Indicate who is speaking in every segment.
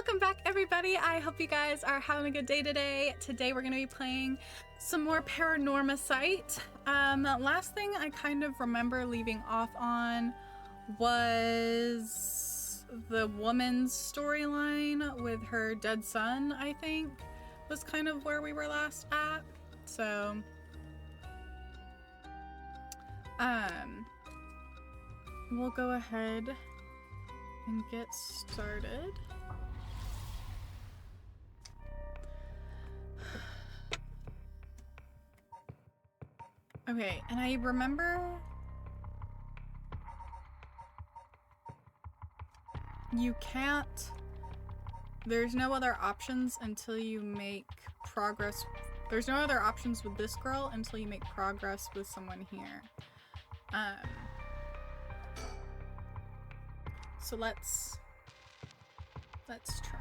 Speaker 1: Welcome back, everybody. I hope you guys are having a good day today. Today we're going to be playing some more Paranormasight. Last thing I kind of remember leaving off on was the woman's storyline with her dead son, I think, was kind of where we were last at. So, we'll go ahead and get started. Okay, and I remember you can't, there's no other options until you make progress. There's no other options with this girl until you make progress with someone here. So let's try.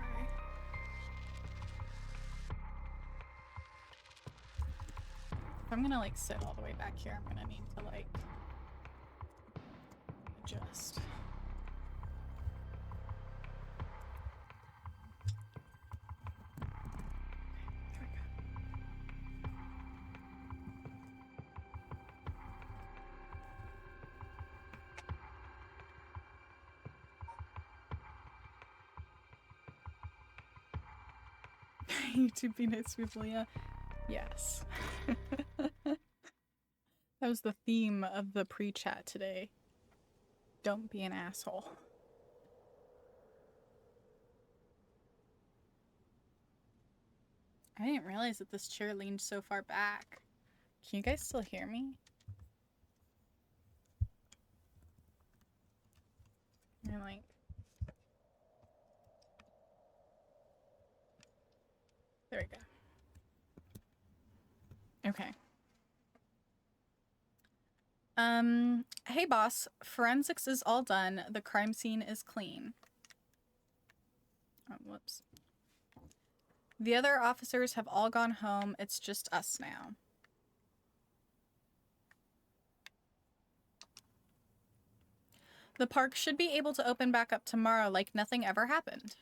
Speaker 1: If I'm gonna like sit all the way back here, I'm gonna need to like adjust. YouTube be nice people, yeah. Yes. That was the theme of the pre-chat today. Don't be an asshole. I didn't realize that this chair leaned so far back. Can you guys still hear me? I'm like... There we go. Okay. Hey boss, forensics is all done. The crime scene is clean. Oh, whoops. The other officers have all gone home. It's just us now. The park should be able to open back up tomorrow like nothing ever happened.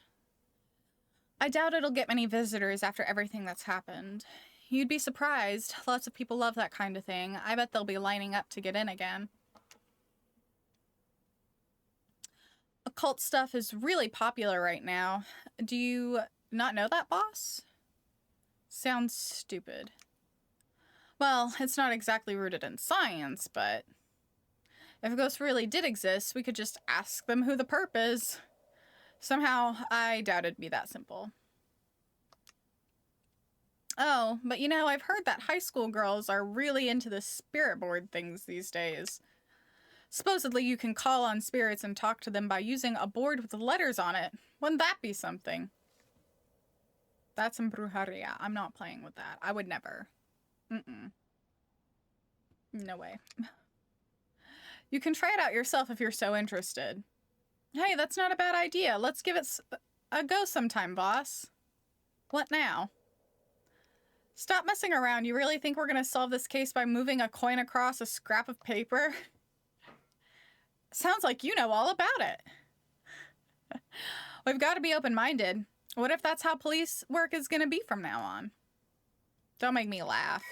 Speaker 1: I doubt it'll get many visitors after everything that's happened. You'd be surprised. Lots of people love that kind of thing. I bet they'll be lining up to get in again. Occult stuff is really popular right now. Do you not know that, boss? Sounds stupid. Well, it's not exactly rooted in science, but if ghosts really did exist, we could just ask them who the perp is. Somehow, I doubt it'd be that simple. Oh, but you know, I've heard that high school girls are really into the spirit board things these days. Supposedly you can call on spirits and talk to them by using a board with letters on it. Wouldn't that be something? That's some brujeria. I'm not playing with that. I would never. No way. You can try it out yourself if you're so interested. Hey, that's not a bad idea. Let's give it a go sometime, boss. What now? Stop messing around. You really think we're gonna solve this case by moving a coin across a scrap of paper? Sounds like you know all about it. We've got to be open-minded. What if that's how police work is gonna be from now on? Don't make me laugh.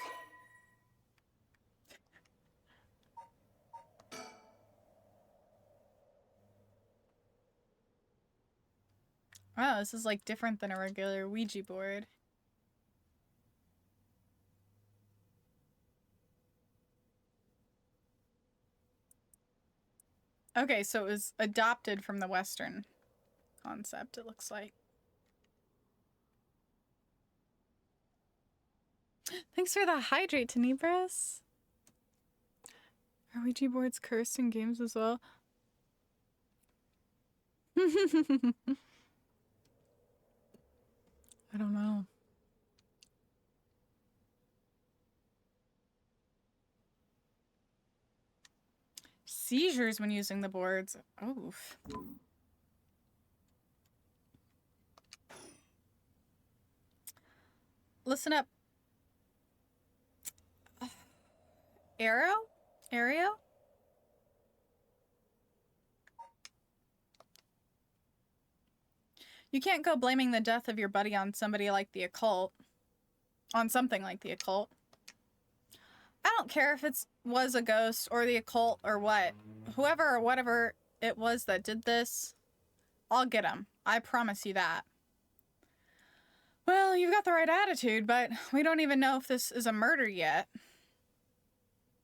Speaker 1: Oh, this is like different than a regular Ouija board. Okay, so it was adopted from the Western concept, it looks like. Thanks for the hydrate, Tenebris. Are Ouija boards cursed in games as well? I don't know. Seizures when using the boards. Oof. Listen up. Aereo? You can't go blaming the death of your buddy on somebody like the occult. On something like the occult. I don't care if it was a ghost or the occult or what. Whoever or whatever it was that did this, I'll get him. I promise you that. Well, you've got the right attitude, but we don't even know if this is a murder yet.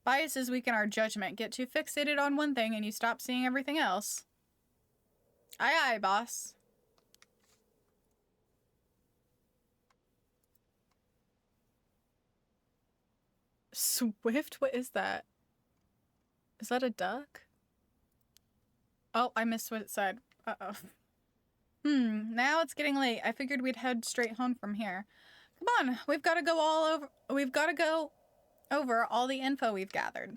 Speaker 1: Biases weaken our judgment. Get too fixated on one thing and you stop seeing everything else. Aye, aye, boss. Swift? What is that? Is that a duck? Oh, I missed what it said. Uh-oh. Now it's getting late. I figured we'd head straight home from here. Come on, we've got to go over all the info we've gathered.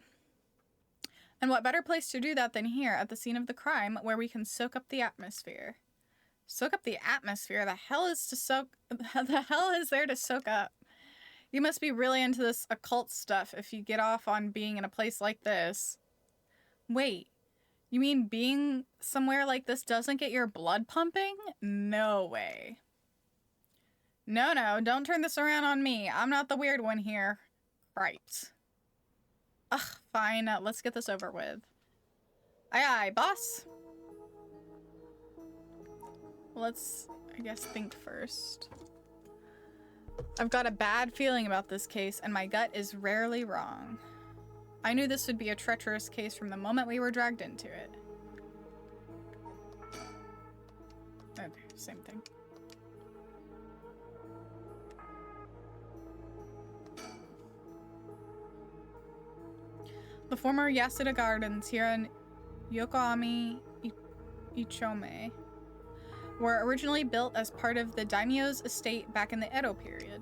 Speaker 1: And what better place to do that than here at the scene of the crime where we can soak up the atmosphere. Soak up the atmosphere? The hell is there to soak up? You must be really into this occult stuff if you get off on being in a place like this. Wait, you mean being somewhere like this doesn't get your blood pumping? No way. No, don't turn this around on me. I'm not the weird one here. Right. Ugh, fine. Let's get this over with. Aye, aye, boss. Let's, I guess, think first. I've got a bad feeling about this case, and my gut is rarely wrong. I knew this would be a treacherous case from the moment we were dragged into it. Okay, same thing. The former Yasuda Gardens here in Yokohama Ichome were originally built as part of the daimyo's estate back in the Edo period.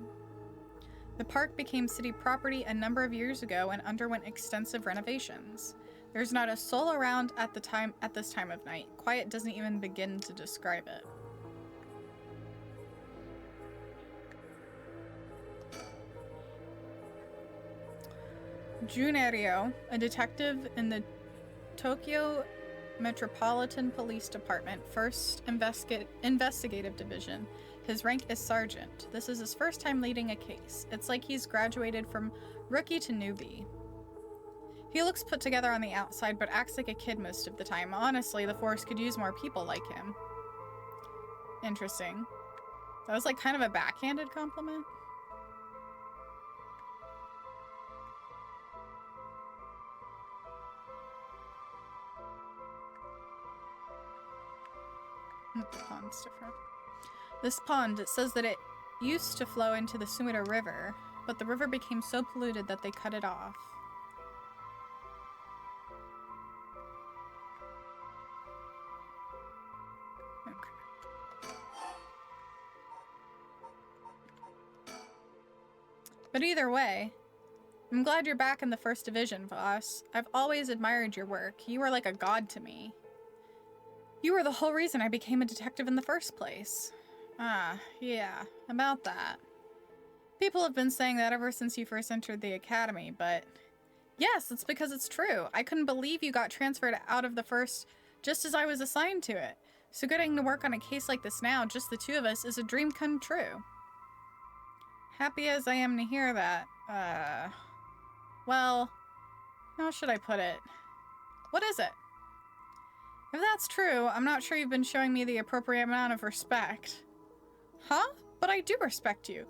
Speaker 1: The park became city property a number of years ago and underwent extensive renovations. There's not a soul around at this time of night. Quiet doesn't even begin to describe it. Junerio, a detective in the Tokyo Metropolitan Police Department, 1st Investigative Division. His rank is sergeant. This is his first time leading a case. It's like he's graduated from rookie to newbie. He looks put together on the outside, but acts like a kid most of the time. Honestly, the force could use more people like him. Interesting. That was like kind of a backhanded compliment. The pond's different. This pond, it says that it used to flow into the Sumida River, but the river became so polluted that they cut it off. Okay. But either way, I'm glad you're back in the 1st Division, boss. I've always admired your work. You are like a god to me. You were the whole reason I became a detective in the first place. Ah, yeah, about that. People have been saying that ever since you first entered the academy, but yes, it's because it's true. I couldn't believe you got transferred out of the 1st just as I was assigned to it. So getting to work on a case like this now, just the two of us, is a dream come true. Happy as I am to hear that, well, how should I put it? What is it? If that's true, I'm not sure you've been showing me the appropriate amount of respect. Huh? But I do respect you.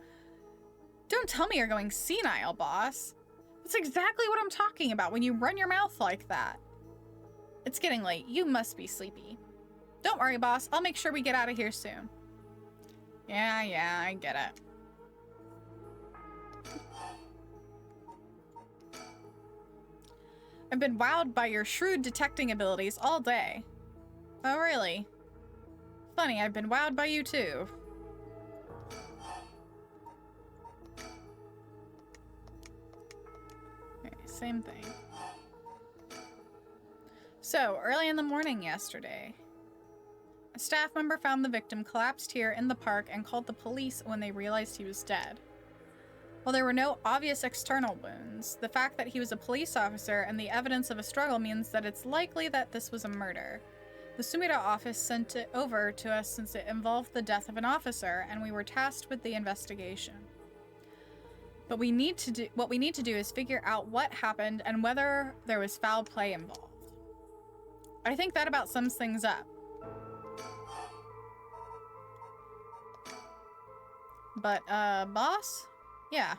Speaker 1: Don't tell me you're going senile, boss. That's exactly what I'm talking about when you run your mouth like that. It's getting late. You must be sleepy. Don't worry, boss. I'll make sure we get out of here soon. Yeah, I get it. I've been wowed by your shrewd detecting abilities all day. Oh, really? Funny, I've been wowed by you too. Okay, same thing. So, early in the morning yesterday, a staff member found the victim collapsed here in the park and called the police when they realized he was dead. While there were no obvious external wounds, the fact that he was a police officer and the evidence of a struggle means that it's likely that this was a murder. The Sumida office sent it over to us since it involved the death of an officer, and we were tasked with the investigation. But what we need to do is figure out what happened and whether there was foul play involved. I think that about sums things up. But, boss? Yeah.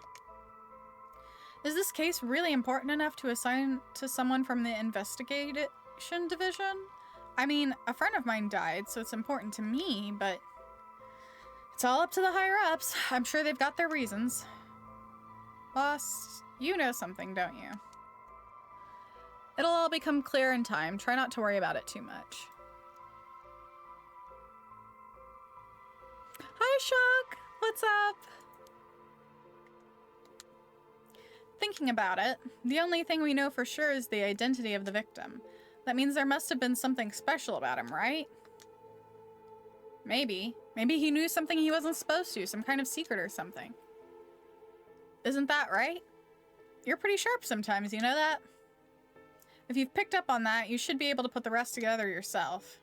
Speaker 1: Is this case really important enough to assign to someone from the investigation division? I mean, a friend of mine died, so it's important to me, but it's all up to the higher-ups. I'm sure they've got their reasons. Boss, you know something, don't you? It'll all become clear in time. Try not to worry about it too much. Hi, Shock! What's up? Thinking about it, the only thing we know for sure is the identity of the victim. That means there must have been something special about him, right? Maybe. Maybe he knew something he wasn't supposed to, some kind of secret or something. Isn't that right? You're pretty sharp sometimes, you know that? If you've picked up on that, you should be able to put the rest together yourself.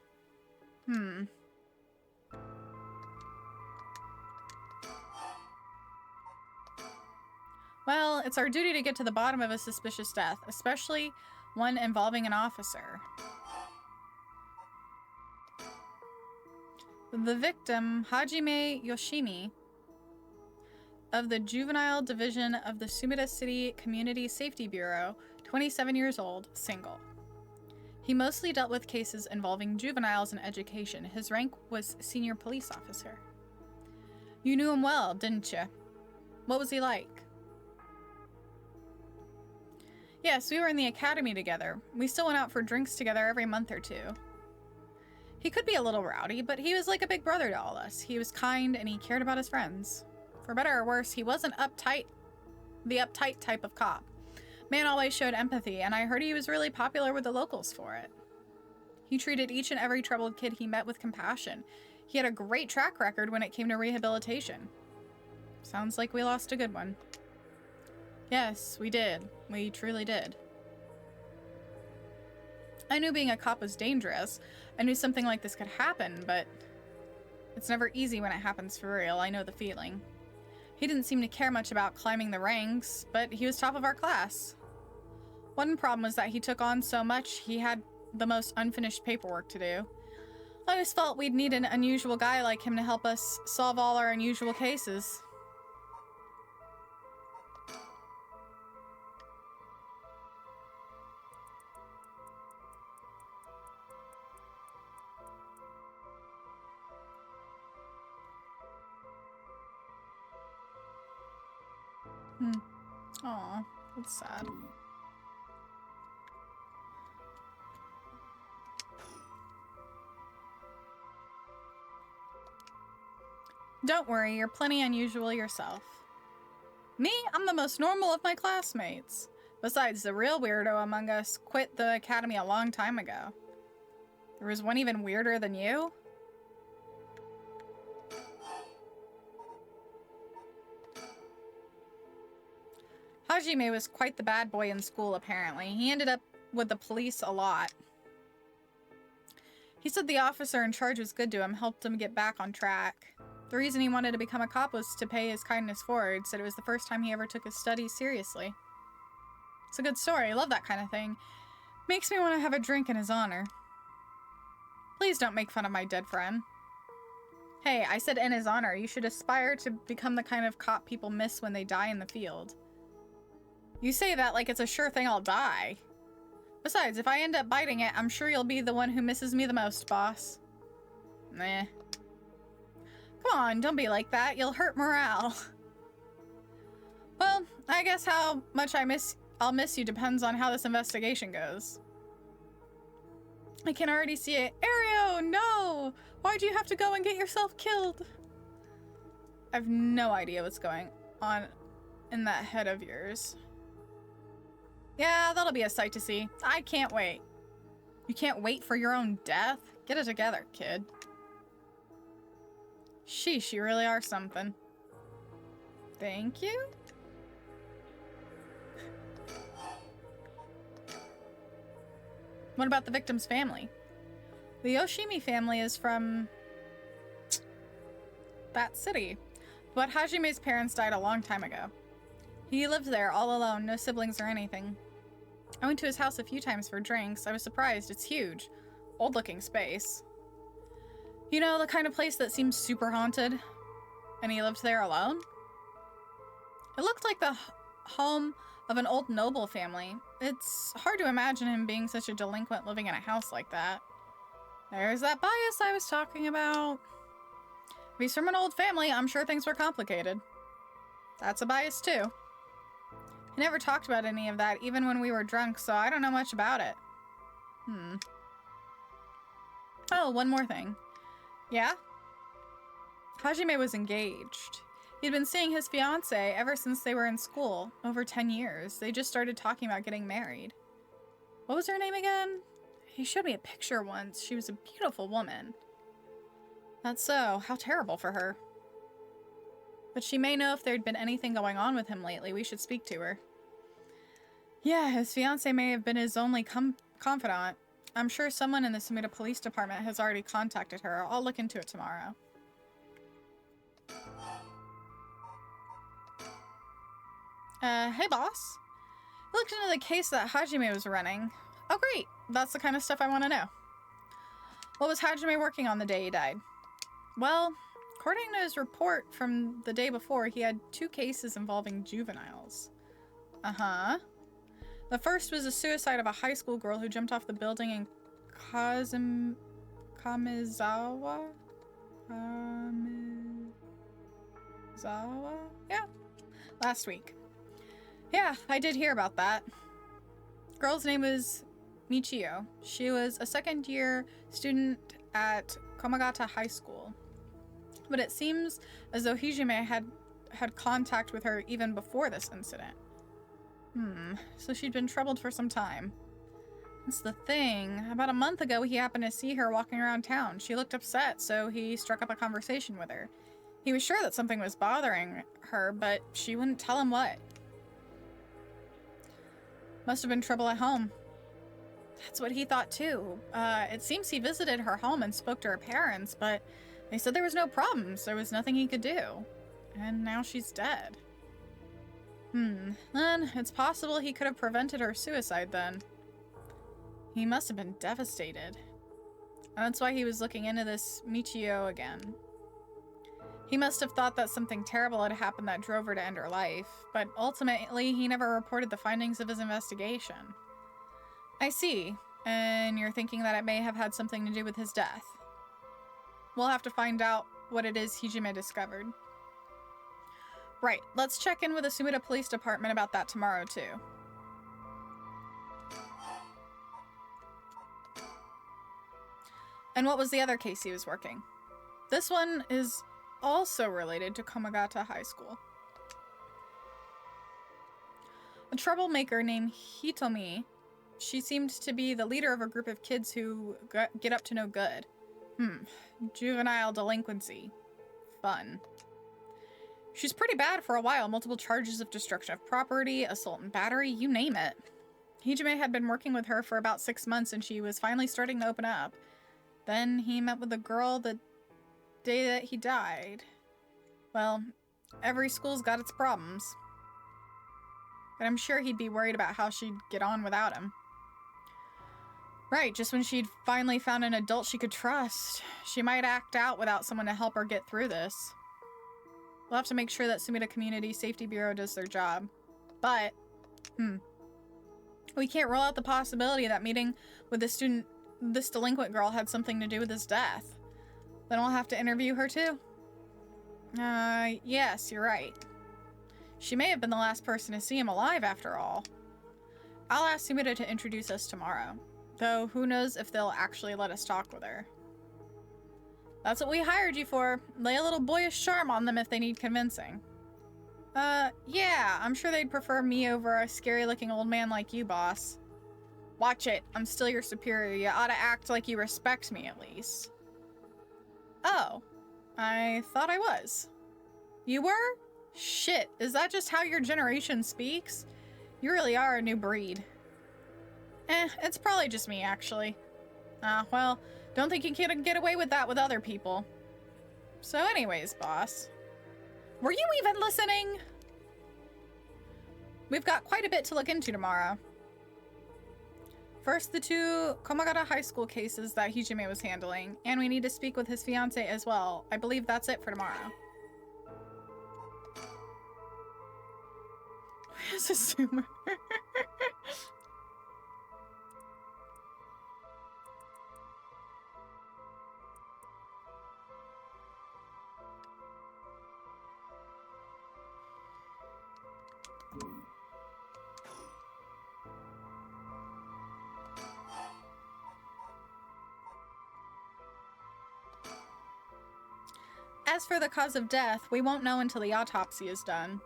Speaker 1: Well, it's our duty to get to the bottom of a suspicious death, especially one involving an officer. The victim, Hajime Yoshimi, of the Juvenile Division of the Sumida City Community Safety Bureau, 27 years old, single. He mostly dealt with cases involving juveniles in education. His rank was senior police officer. You knew him well, didn't you? What was he like? Yes, we were in the academy together. We still went out for drinks together every month or two. He could be a little rowdy, but he was like a big brother to all us. He was kind and he cared about his friends. For better or worse, he wasn't the uptight type of cop. Man always showed empathy, and I heard he was really popular with the locals for it. He treated each and every troubled kid he met with compassion. He had a great track record when it came to rehabilitation. Sounds like we lost a good one. Yes, we did. We truly did. I knew being a cop was dangerous. I knew something like this could happen, but it's never easy when it happens for real. I know the feeling. He didn't seem to care much about climbing the ranks, but he was top of our class. One problem was that he took on so much, he had the most unfinished paperwork to do. I always felt we'd need an unusual guy like him to help us solve all our unusual cases. Aw, that's sad. Don't worry, you're plenty unusual yourself. Me? I'm the most normal of my classmates. Besides, the real weirdo among us quit the academy a long time ago. There was one even weirder than you? Hajime was quite the bad boy in school, apparently. He ended up with the police a lot. He said the officer in charge was good to him, helped him get back on track. The reason he wanted to become a cop was to pay his kindness forward. Said it was the first time he ever took his studies seriously. It's a good story. I love that kind of thing. Makes me want to have a drink in his honor. Please don't make fun of my dead friend. Hey, I said in his honor. You should aspire to become the kind of cop people miss when they die in the field. You say that like it's a sure thing I'll die. Besides, if I end up biting it, I'm sure you'll be the one who misses me the most, boss. Meh. Come on, don't be like that. You'll hurt morale. Well, I guess how much I'll miss you depends on how this investigation goes. I can already see it. Aereo, no! Why'd you have to go and get yourself killed? I have no idea what's going on in that head of yours. Yeah, that'll be a sight to see. I can't wait. You can't wait for your own death? Get it together, kid. Sheesh, you really are something. Thank you? What about the victim's family? The Yoshimi family is from that city, but Hajime's parents died a long time ago. He lived there all alone, no siblings or anything. I went to his house a few times for drinks. I was surprised. It's huge. Old-looking space. You know, the kind of place that seems super haunted? And he lived there alone? It looked like the home of an old noble family. It's hard to imagine him being such a delinquent living in a house like that. There's that bias I was talking about. If he's from an old family, I'm sure things were complicated. That's a bias too. He never talked about any of that, even when we were drunk, so I don't know much about it. Oh, one more thing. Yeah? Hajime was engaged. He'd been seeing his fiancée ever since they were in school, over 10 years. They just started talking about getting married. What was her name again? He showed me a picture once. She was a beautiful woman. That's so. How terrible for her. But she may know if there'd been anything going on with him lately. We should speak to her. Yeah, his fiancée may have been his only confidant. I'm sure someone in the Sumida Police Department has already contacted her. I'll look into it tomorrow. Hey boss. I looked into the case that Hajime was running. Oh great, that's the kind of stuff I want to know. What was Hajime working on the day he died? Well, according to his report from the day before, he had 2 cases involving juveniles. Uh-huh. The first was a suicide of a high school girl who jumped off the building in Kamizawa? Yeah, last week. Yeah, I did hear about that. Girl's name was Michio. She was a second-year student at Komagata High School. But it seems as though Hajime had contact with her even before this incident. So she'd been troubled for some time. That's the thing. About a month ago, he happened to see her walking around town. She looked upset, so he struck up a conversation with her. He was sure that something was bothering her, but she wouldn't tell him what. Must have been trouble at home. That's what he thought too. It seems he visited her home and spoke to her parents, but they said there was no problems. There was nothing he could do. And now she's dead. Then it's possible he could have prevented her suicide then. He must have been devastated. And that's why he was looking into this Michio again. He must have thought that something terrible had happened that drove her to end her life, but ultimately he never reported the findings of his investigation. I see, and you're thinking that it may have had something to do with his death. We'll have to find out what it is Hajime discovered. Right, let's check in with the Sumida Police Department about that tomorrow too. And what was the other case he was working? This one is also related to Komagata High School. A troublemaker named Hitomi. She seemed to be the leader of a group of kids who get up to no good. Juvenile delinquency. Fun. She's pretty bad for a while. Multiple charges of destruction of property, assault and battery, you name it. Hajime had been working with her for about 6 months and she was finally starting to open up. Then he met with the girl the day that he died. Well, every school's got its problems. But I'm sure he'd be worried about how she'd get on without him. Right, just when she'd finally found an adult she could trust. She might act out without someone to help her get through this. We'll have to make sure that Sumida Community Safety Bureau does their job. But, we can't rule out the possibility that meeting with this delinquent girl had something to do with his death. Then we'll have to interview her too. Yes, you're right. She may have been the last person to see him alive after all. I'll ask Sumida to introduce us tomorrow. Though, who knows if they'll actually let us talk with her. That's what we hired you for. Lay a little boyish charm on them if they need convincing. Yeah, I'm sure they'd prefer me over a scary-looking old man like you, boss. Watch it. I'm still your superior. You ought to act like you respect me, at least. Oh. I thought I was. You were? Shit, is that just how your generation speaks? You really are a new breed. It's probably just me, actually. Well, Don't think you can get away with that with other people. So anyways, boss. Were you even listening? We've got quite a bit to look into tomorrow. First, the 2 Komagata High School cases that Hijime was handling, and we need to speak with his fiancée as well. I believe that's it for tomorrow. It's a zoomer. As for the cause of death, we won't know until the autopsy is done.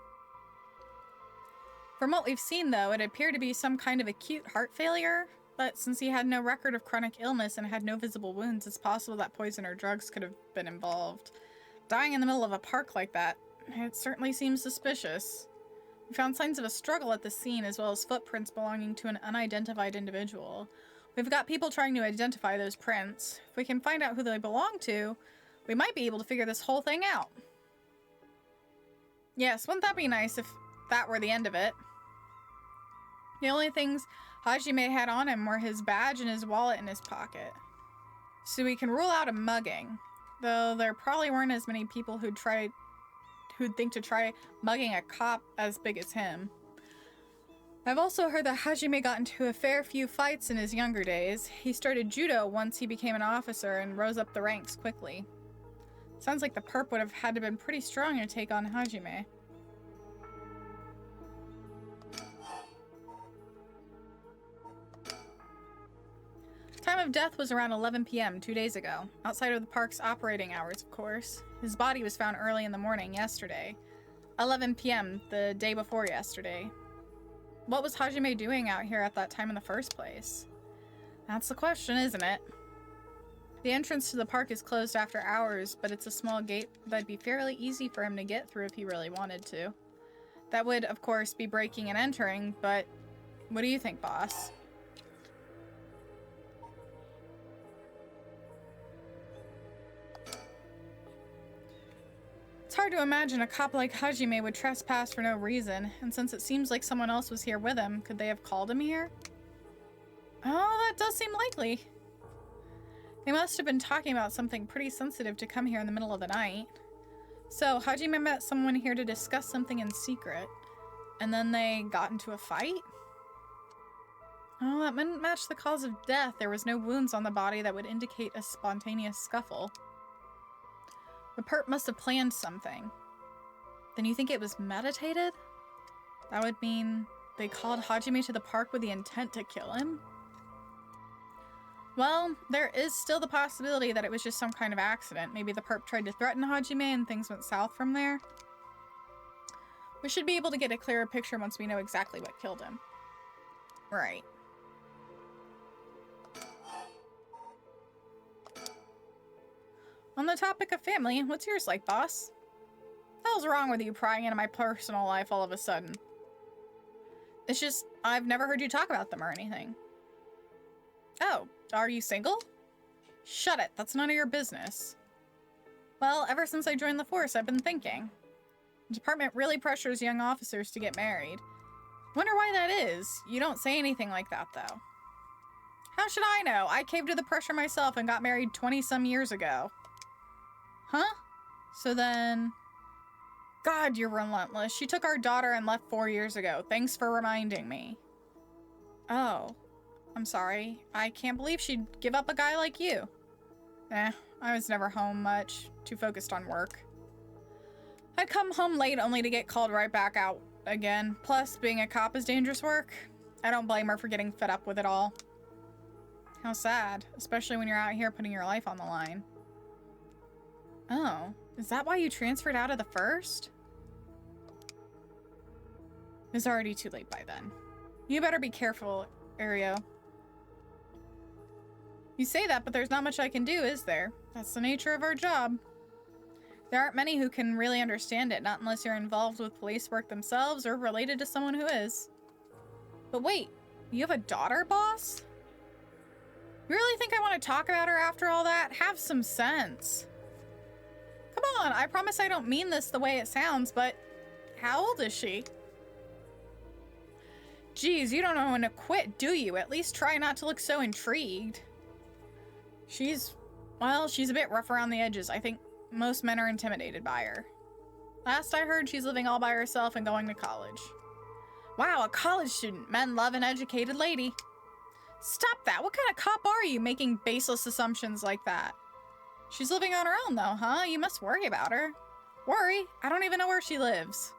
Speaker 1: From what we've seen, though, it appeared to be some kind of acute heart failure, but since he had no record of chronic illness and had no visible wounds, it's possible that poison or drugs could have been involved. Dying in the middle of a park like that, it certainly seems suspicious. We found signs of a struggle at the scene, as well as footprints belonging to an unidentified individual. We've got people trying to identify those prints. If we can find out who they belong to, we might be able to figure this whole thing out. Yes, wouldn't that be nice if that were the end of it? The only things Hajime had on him were his badge and his wallet in his pocket. So we can rule out a mugging. Though there probably weren't as many people who'd think to try mugging a cop as big as him. I've also heard that Hajime got into a fair few fights in his younger days. He started judo once he became an officer and rose up the ranks quickly. Sounds like the perp would have had to been pretty strong to take on Hajime. Time of death was around 11 p.m. 2 days ago, outside of the park's operating hours, of course. His body was found early in the morning yesterday. 11 p.m., the day before yesterday. What was Hajime doing out here at that time in the first place? That's the question, isn't it? The entrance to the park is closed after hours, but it's a small gate that'd be fairly easy for him to get through if he really wanted to. That would, of course, be breaking and entering, but what do you think, boss? It's hard to imagine a cop like Hajime would trespass for no reason, and since it seems like someone else was here with him, could they have called him here? Oh, that does seem likely. They must have been talking about something pretty sensitive to come here in the middle of the night. So, Hajime met someone here to discuss something in secret, and then they got into a fight? Oh, that wouldn't match the cause of death. There was no wounds on the body that would indicate a spontaneous scuffle. The perp must have planned something. Then you think it was meditated? That would mean they called Hajime to the park with the intent to kill him? Well, there is still the possibility that it was just some kind of accident. Maybe the perp tried to threaten Hajime and things went south from there. We should be able to get a clearer picture once we know exactly what killed him. Right. On the topic of family, what's yours like, boss? What the hell's wrong with you prying into my personal life all of a sudden? It's just, I've never heard you talk about them or anything. Oh, are you single? Shut it, that's none of your business. Well, ever since I joined the force, I've been thinking. The department really pressures young officers to get married. Wonder why that is. You don't say anything like that, though. How should I know? I caved to the pressure myself and got married 20-some years ago. Huh? So then... God, you're relentless. She took our daughter and left 4 years ago. Thanks for reminding me. Oh. I'm sorry. I can't believe she'd give up a guy like you. I was never home much. Too focused on work. I'd come home late only to get called right back out again. Plus, being a cop is dangerous work. I don't blame her for getting fed up with it all. How sad. Especially when you're out here putting your life on the line. Oh, is that why you transferred out of the first? It's already too late by then. You better be careful, Ario. You say that, but there's not much I can do, is there? That's the nature of our job. There aren't many who can really understand it, not unless you're involved with police work themselves or related to someone who is. But wait, you have a daughter, boss? You really think I want to talk about her after all that? Have some sense. Come on, I promise I don't mean this the way it sounds, but how old is she? Geez, you don't know when to quit, do you? At least try not to look so intrigued. Well, she's a bit rough around the edges. I think most men are intimidated by her. Last I heard, she's living all by herself and going to college. Wow, a college student. Men love an educated lady. Stop that. What kind of cop are you making baseless assumptions like that? She's living on her own though, huh? You must worry about her. Worry? I don't even know where she lives.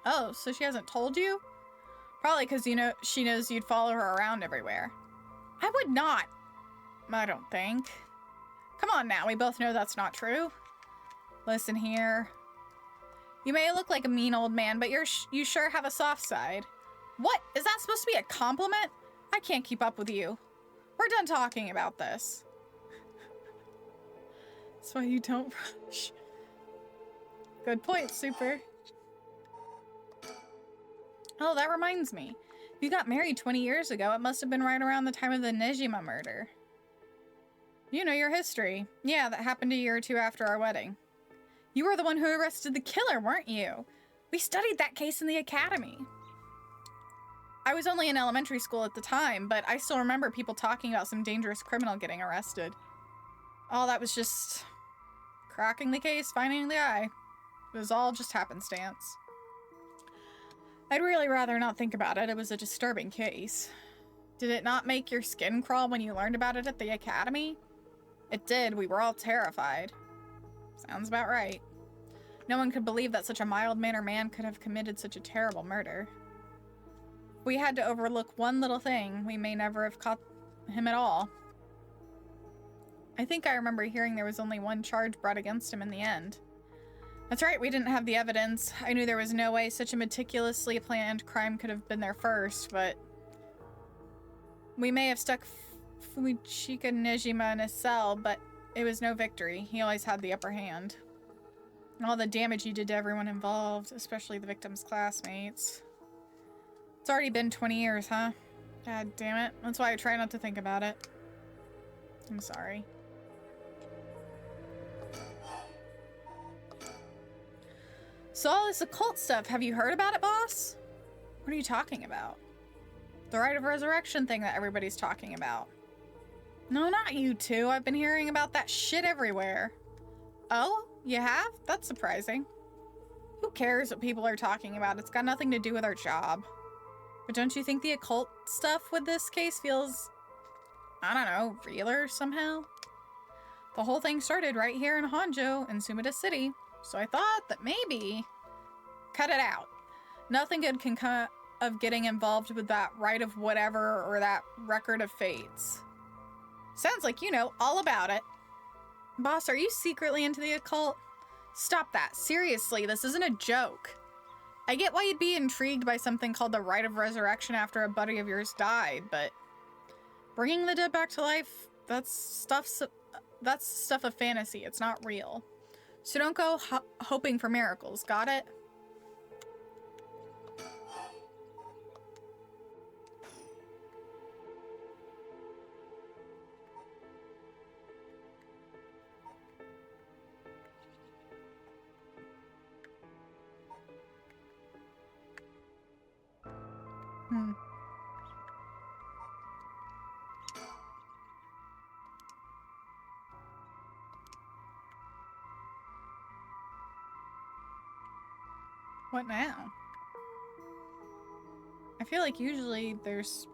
Speaker 1: Oh, so she hasn't told you? Probably because she knows you'd follow her around everywhere. I would not. I don't think. Come on now, we both know that's not true. Listen here. You may look like a mean old man, but you sure have a soft side. What? Is that supposed to be a compliment? I can't keep up with you. We're done talking about this. That's why you don't rush. Good point, Super. Oh, that reminds me. You got married 20 years ago. It must have been right around the time of the Nejima murder. You know your history. Yeah, that happened a year or two after our wedding. You were the one who arrested the killer, weren't you? We studied that case in the academy. I was only in elementary school at the time, but I still remember people talking about some dangerous criminal getting arrested. Oh, that was just cracking the case, finding the guy. It was all just happenstance. I'd really rather not think about it. It was a disturbing case. Did it not make your skin crawl when you learned about it at the academy? It did. We were all terrified. Sounds about right. No one could believe that such a mild-mannered man could have committed such a terrible murder. If we had to overlook one little thing, we may never have caught him at all. I think I remember hearing there was only one charge brought against him in the end. That's right, we didn't have the evidence. I knew there was no way such a meticulously planned crime could have been there first, but we may have stuck Fujika Nejima in a cell, but it was no victory. He always had the upper hand. And all the damage he did to everyone involved, especially the victim's classmates. It's already been 20 years, huh? God damn it. That's why I try not to think about it. I'm sorry. So all this occult stuff, have you heard about it, boss? What are you talking about? The rite of resurrection thing that everybody's talking about. No, not you two. I've been hearing about that shit everywhere. Oh, you have? That's surprising. Who cares what people are talking about? It's got nothing to do with our job. But don't you think the occult stuff with this case feels, I don't know, realer somehow? The whole thing started right here in Honjo in Sumida City. So I thought that maybe cut it out. Nothing good can come of getting involved with that rite of whatever or that record of fates. Sounds like you know all about it. Boss, are you secretly into the occult? Stop that. Seriously, this isn't a joke. I get why you'd be intrigued by something called the rite of resurrection after a buddy of yours died, but bringing the dead back to life, that's stuff of fantasy. It's not real. So don't go hoping for miracles. Got it? What now? I feel like usually there's...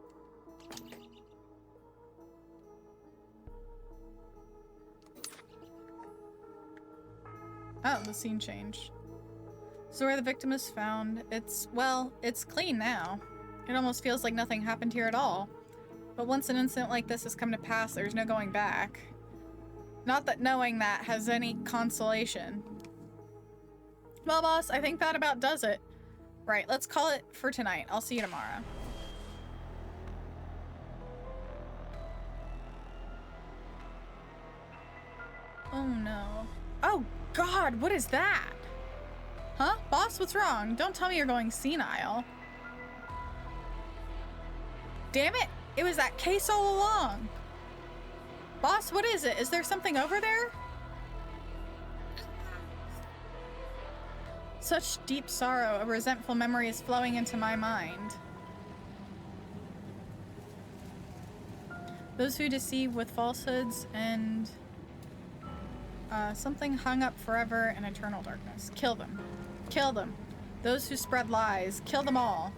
Speaker 1: Oh, the scene changed. So where the victim is found, it's clean now. It almost feels like nothing happened here at all. But once an incident like this has come to pass, there's no going back. Not that knowing that has any consolation. Well, boss, I think that about does it. Right, let's call it for tonight. I'll see you tomorrow. Oh no. Oh God, what is that? Huh? Boss, what's wrong? Don't tell me you're going senile. Damn it! It was that case all along. Boss, what is it? Is there something over there? Such deep sorrow, a resentful memory is flowing into my mind. Those who deceive with falsehoods and something hung up forever in eternal darkness. Kill them. Kill them. Those who spread lies. Kill them all.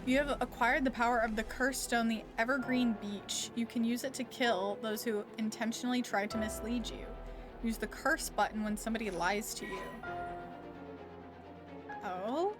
Speaker 1: You have acquired the power of the cursed stone, the evergreen beach. You can use it to kill those who intentionally try to mislead you. Use the curse button when somebody lies to you. Oh?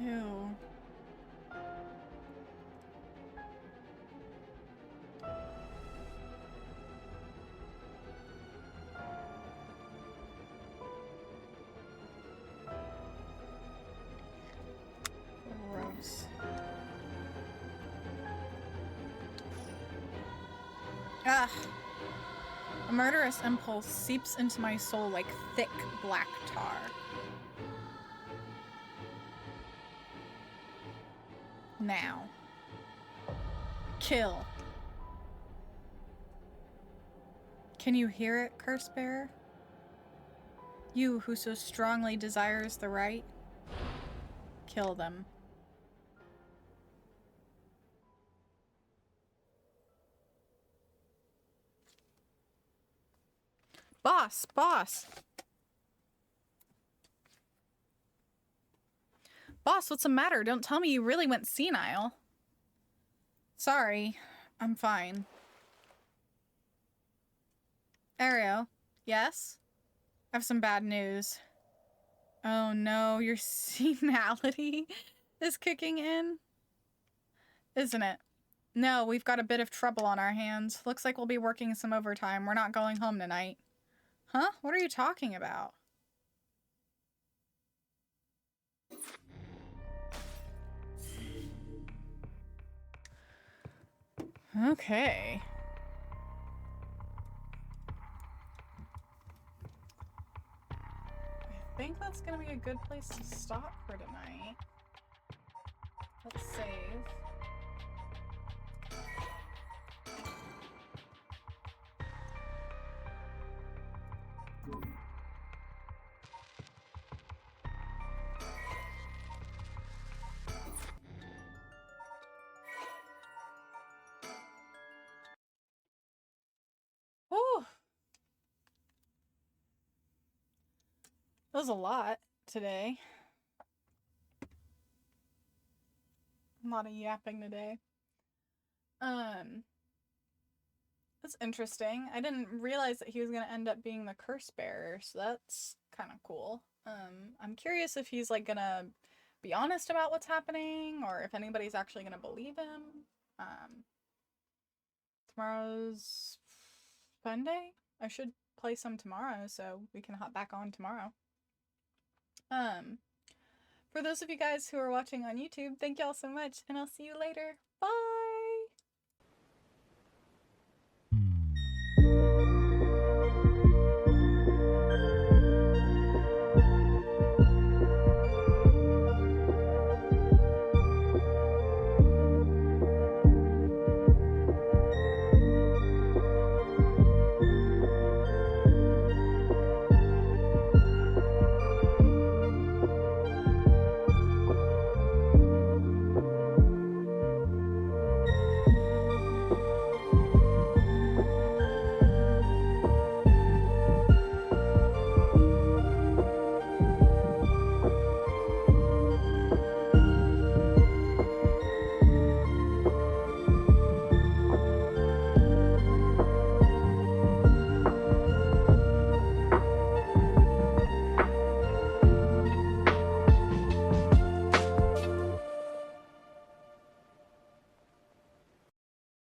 Speaker 1: Ew. Gross. Ah. A murderous impulse seeps into my soul like thick black tar. Now. Kill. Can you hear it, Curse Bearer? You who so strongly desires the right? Kill them. Boss! Boss! Boss, what's the matter? Don't tell me you really went senile. Sorry. I'm fine. Ariel? Yes? I have some bad news. Oh no, your senility is kicking in? Isn't it? No, we've got a bit of trouble on our hands. Looks like we'll be working some overtime. We're not going home tonight. Huh? What are you talking about? Okay. I think that's gonna be a good place to stop for tonight. Let's save. Whew. That was a lot today. A lot of yapping today. That's interesting. I didn't realize that he was gonna end up being the curse bearer, so that's kind of cool. I'm curious if he's like gonna be honest about what's happening, or if anybody's actually gonna believe him. Tomorrow's Sunday. I should play some tomorrow, so we can hop back on tomorrow. For those of you guys who are watching on YouTube, thank y'all so much, and I'll see you later. Bye!